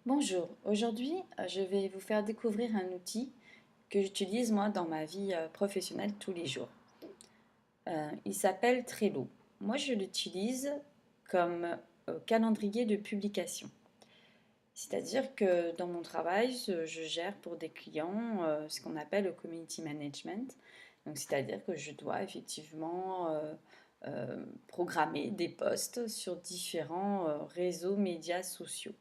Bonjour, aujourd'hui je vais vous faire découvrir un outil que j'utilise moi dans ma vie professionnelle tous les jours. Il s'appelle Trello. Moi je l'utilise comme calendrier de publication. C'est-à-dire que dans mon travail, je gère pour des clients ce qu'on appelle le community management. Donc c'est-à-dire que je dois effectivement programmer des posts sur différents réseaux médias sociaux.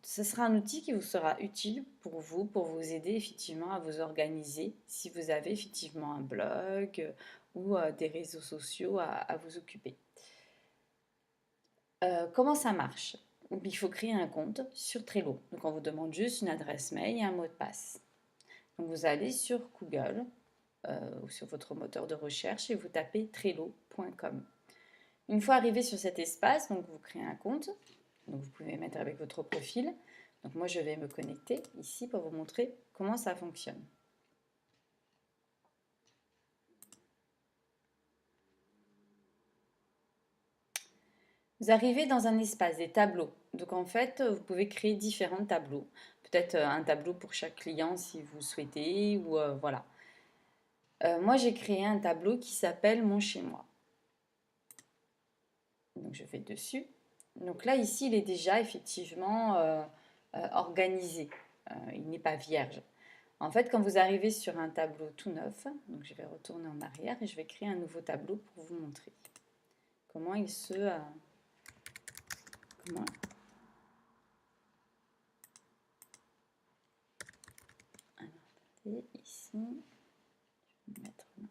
Ce sera un outil qui vous sera utile pour vous aider effectivement à vous organiser si vous avez effectivement un blog ou des réseaux sociaux à vous occuper. Comment ça marche? Il faut créer un compte sur Trello. Donc on vous demande juste une adresse mail et un mot de passe. Donc vous allez sur Google ou sur votre moteur de recherche et vous tapez trello.com. Une fois arrivé sur cet espace, donc vous créez un compte. Donc vous pouvez mettre avec votre profil. Donc moi je vais me connecter ici pour vous montrer comment ça fonctionne. Vous arrivez dans un espace des tableaux. Donc en fait, vous pouvez créer différents tableaux. Peut-être un tableau pour chaque client si vous souhaitez ou voilà. Moi j'ai créé un tableau qui s'appelle Mon chez moi. Donc je vais dessus. Donc là ici il est déjà effectivement organisé. Il n'est pas vierge. En fait, quand vous arrivez sur un tableau tout neuf, donc je vais retourner en arrière et je vais créer un nouveau tableau pour vous montrer comment il se... comment, alors, ici, je vais mettre là.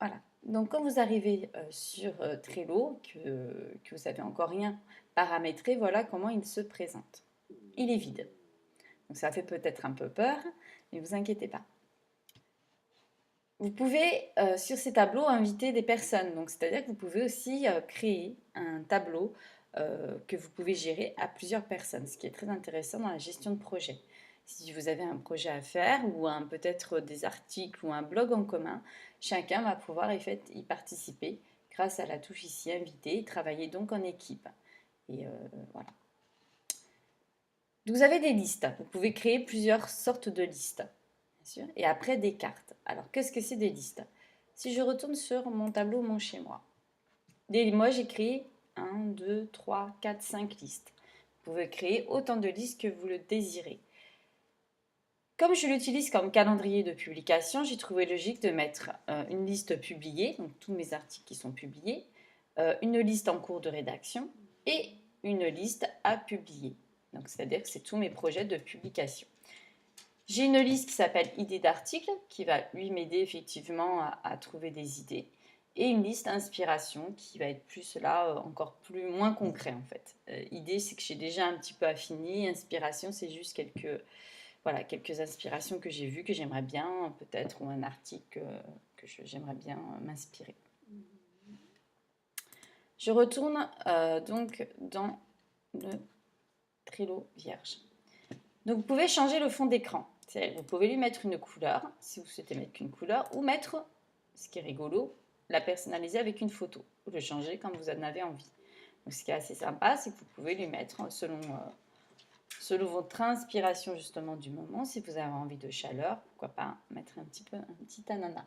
Voilà. Donc quand vous arrivez sur Trello, que vous n'avez encore rien paramétré, voilà comment il se présente. Il est vide. Donc ça fait peut-être un peu peur, mais vous inquiétez pas. Vous pouvez, sur ces tableaux, inviter des personnes. Donc, c'est-à-dire que vous pouvez aussi créer un tableau que vous pouvez gérer à plusieurs personnes, ce qui est très intéressant dans la gestion de projet. Si vous avez un projet à faire ou peut-être des articles ou un blog en commun, chacun va pouvoir y participer grâce à la touche ici inviter et travailler donc en équipe. Et voilà. Vous avez des listes. Vous pouvez créer plusieurs sortes de listes. Et après des cartes. Alors, qu'est-ce que c'est des listes? Si je retourne sur mon tableau Mon chez moi, moi j'ai créé 1, 2, 3, 4, 5 listes. Vous pouvez créer autant de listes que vous le désirez. Comme je l'utilise comme calendrier de publication, j'ai trouvé logique de mettre une liste publiée, donc tous mes articles qui sont publiés, une liste en cours de rédaction et une liste à publier. Donc, c'est-à-dire que c'est tous mes projets de publication. J'ai une liste qui s'appelle idées d'articles, qui va lui m'aider effectivement à trouver des idées. Et une liste inspiration qui va être plus là, encore plus moins concret en fait. Idée, c'est que j'ai déjà un petit peu affiné. Inspiration, c'est juste voilà, quelques inspirations que j'ai vues, que j'aimerais bien, peut-être, ou un article que j'aimerais bien m'inspirer. Je retourne donc dans le Trello vierge. Donc vous pouvez changer le fond d'écran. Vous pouvez lui mettre une couleur, si vous souhaitez mettre qu'une couleur, ou mettre, ce qui est rigolo, la personnaliser avec une photo, ou le changer quand vous en avez envie. Donc ce qui est assez sympa, c'est que vous pouvez lui mettre selon votre inspiration justement du moment. Si vous avez envie de chaleur, pourquoi pas mettre un petit ananas.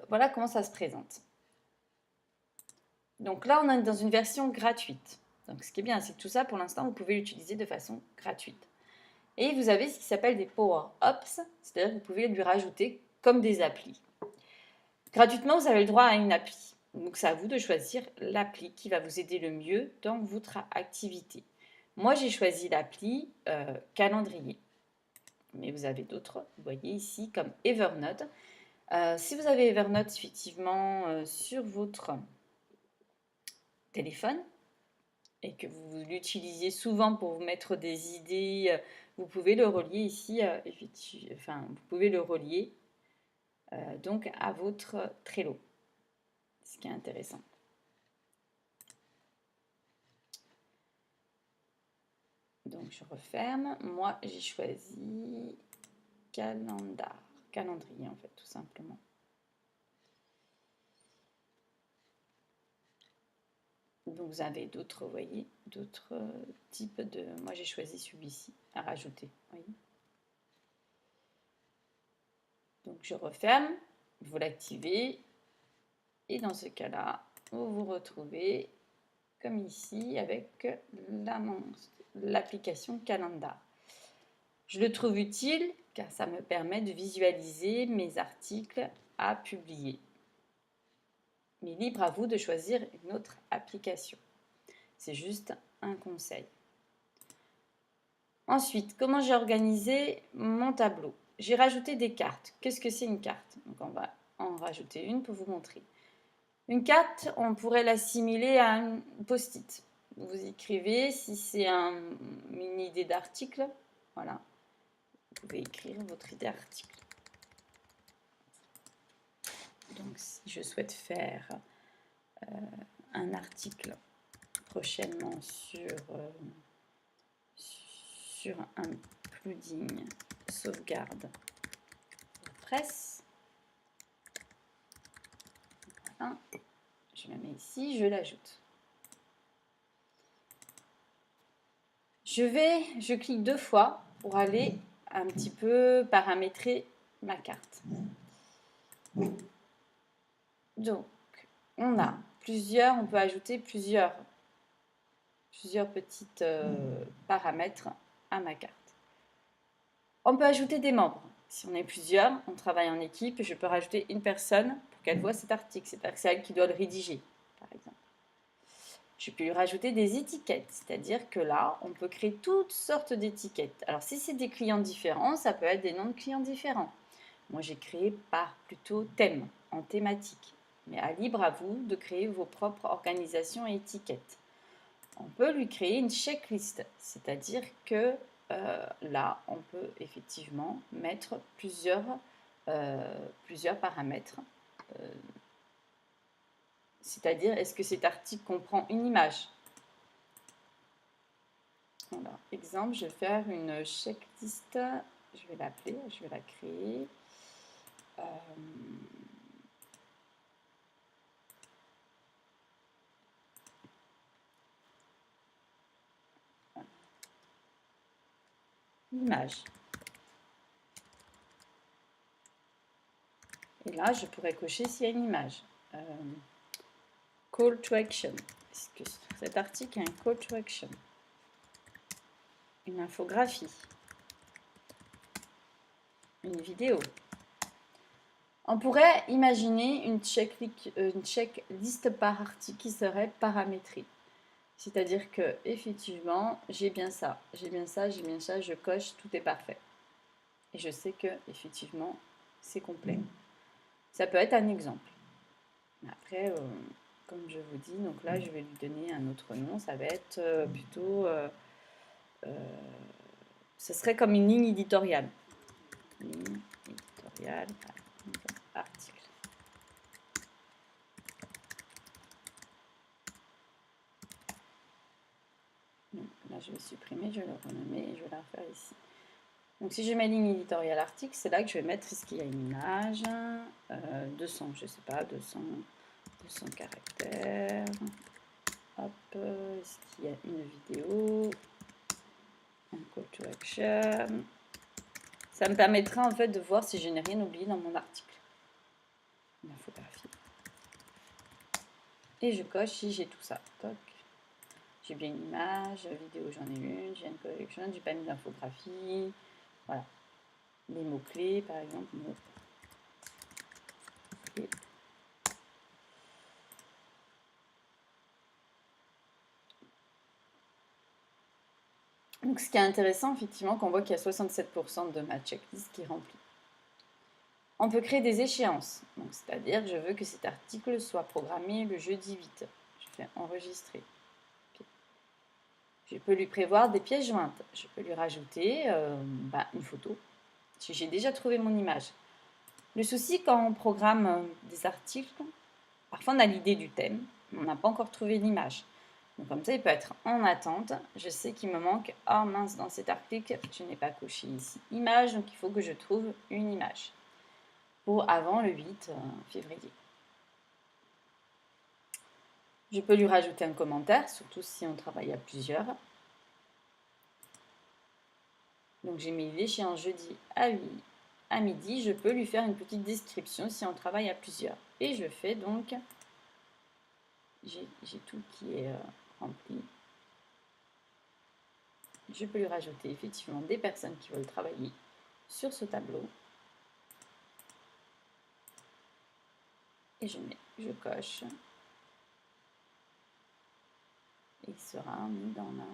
Voilà comment ça se présente. Donc là, on est dans une version gratuite. Donc ce qui est bien, c'est que tout ça, pour l'instant, vous pouvez l'utiliser de façon gratuite. Et vous avez ce qui s'appelle des power-ups, c'est-à-dire que vous pouvez lui rajouter comme des applis. Gratuitement, vous avez le droit à une appli. Donc c'est à vous de choisir l'appli qui va vous aider le mieux dans votre activité. Moi, j'ai choisi l'appli calendrier. Mais vous avez d'autres, vous voyez ici, comme Evernote. Si vous avez Evernote, effectivement, sur votre téléphone, et que vous l'utilisiez souvent pour vous mettre des idées, vous pouvez le relier ici, vous pouvez le relier donc à votre Trello, ce qui est intéressant. Donc je referme, moi j'ai choisi calendrier en fait tout simplement. Donc vous avez d'autres, vous voyez, d'autres types de... Moi j'ai choisi celui-ci à rajouter. Voyez. Donc je referme, vous l'activez et dans ce cas-là, vous vous retrouvez comme ici avec l'application Calendar. Je le trouve utile car ça me permet de visualiser mes articles à publier. Mais libre à vous de choisir une autre application. C'est juste un conseil. Ensuite, comment j'ai organisé mon tableau? J'ai rajouté des cartes. Qu'est-ce que c'est une carte? Donc on va en rajouter une pour vous montrer. Une carte, on pourrait l'assimiler à un post-it. Vous écrivez, si c'est une idée d'article, voilà, vous pouvez écrire votre idée d'article. Donc si je souhaite faire un article prochainement sur un plugin sauvegarde WordPress, voilà, je la mets ici, je l'ajoute. Je clique 2 fois pour aller un petit peu paramétrer ma carte. Donc, on peut ajouter plusieurs petites paramètres à ma carte. On peut ajouter des membres. Si on est plusieurs, on travaille en équipe, je peux rajouter une personne pour qu'elle voit cet article. C'est elle qui doit le rédiger, par exemple. Je peux lui rajouter des étiquettes, c'est-à-dire que là, on peut créer toutes sortes d'étiquettes. Alors, si c'est des clients différents, ça peut être des noms de clients différents. Moi, j'ai créé par plutôt thème, en thématique. Mais libre à vous de créer vos propres organisations et étiquettes. On peut lui créer une checklist, c'est-à-dire que là, on peut effectivement mettre plusieurs paramètres. C'est-à-dire, est-ce que cet article comprend une image? Voilà. Exemple, je vais faire une checklist. Je vais l'appeler, je vais la créer. Image. Et là, je pourrais cocher s'il y a une image. Call to action. Est-ce que cet article a un call to action? Une infographie. Une vidéo. On pourrait imaginer une checklist par article qui serait paramétrée. C'est-à-dire que effectivement, j'ai bien ça, j'ai bien ça, j'ai bien ça, je coche, tout est parfait. Et je sais que effectivement, c'est complet. Ça peut être un exemple. Après, comme je vous dis, donc là, je vais lui donner un autre nom. Ça va être plutôt... ce serait comme une ligne éditoriale. Ligne éditoriale, article. Donc, là, je vais supprimer, je vais le renommer et je vais la refaire ici. Donc, si je mets ligne éditoriale article, c'est là que je vais mettre, est-ce qu'il y a une image, 200, je ne sais pas, 200 caractères. Hop, est-ce qu'il y a une vidéo, un call to action. Ça me permettra en fait de voir si je n'ai rien oublié dans mon article. Une infographie. Et je coche si j'ai tout ça. Toc. J'ai bien une image, vidéo j'en ai une, j'ai une collection, j'ai pas mis d'infographie. Voilà. Les mots-clés par exemple. Mots-clés. Donc ce qui est intéressant, effectivement, qu'on voit qu'il y a 67% de ma checklist qui est remplie. On peut créer des échéances, c'est-à-dire que je veux que cet article soit programmé le jeudi 8. Je fais enregistrer. Okay. Je peux lui prévoir des pièces jointes. Je peux lui rajouter une photo, si j'ai déjà trouvé mon image. Le souci quand on programme des articles, parfois on a l'idée du thème, mais on n'a pas encore trouvé l'image. Donc comme ça, il peut être en attente. Je sais qu'il me manque, oh mince, dans cet article, je n'ai pas coché ici image, donc il faut que je trouve une image pour avant le 8 février. Je peux lui rajouter un commentaire, surtout si on travaille à plusieurs. Donc j'ai mis l'échéance jeudi à midi. Je peux lui faire une petite description si on travaille à plusieurs. Et je fais donc, j'ai tout qui est rempli. Je peux lui rajouter effectivement des personnes qui veulent travailler sur ce tableau. Et je coche. Et il sera mis dans la...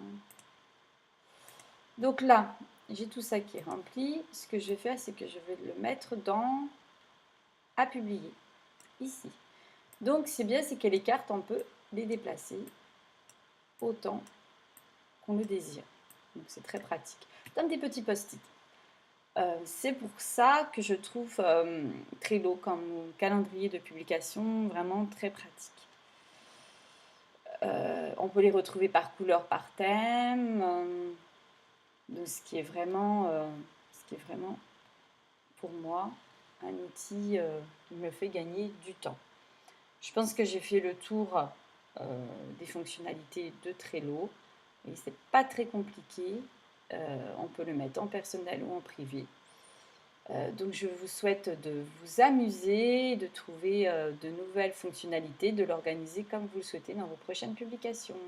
Donc là, j'ai tout ça qui est rempli. Ce que je vais faire, c'est que je vais le mettre dans « À publier », ici. Donc, c'est bien, c'est que les cartes, on peut les déplacer autant qu'on le désire. Donc, c'est très pratique. Comme des petits post-it. C'est pour ça que je trouve Trello comme calendrier de publication vraiment très pratique. On peut les retrouver par couleur, par thème. Donc, ce qui est vraiment pour moi un outil qui me fait gagner du temps. Je pense que j'ai fait le tour des fonctionnalités de Trello et c'est pas très compliqué. On peut le mettre en personnel ou en privé. Donc je vous souhaite de vous amuser, de trouver de nouvelles fonctionnalités, de l'organiser comme vous le souhaitez dans vos prochaines publications.